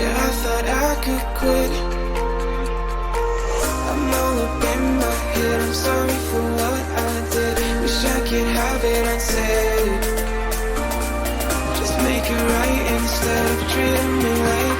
Yeah, I thought I could quit. I'm all up in my head, I'm sorry for what I did. Wish I could have it unsaid. Just make it right instead of treating me like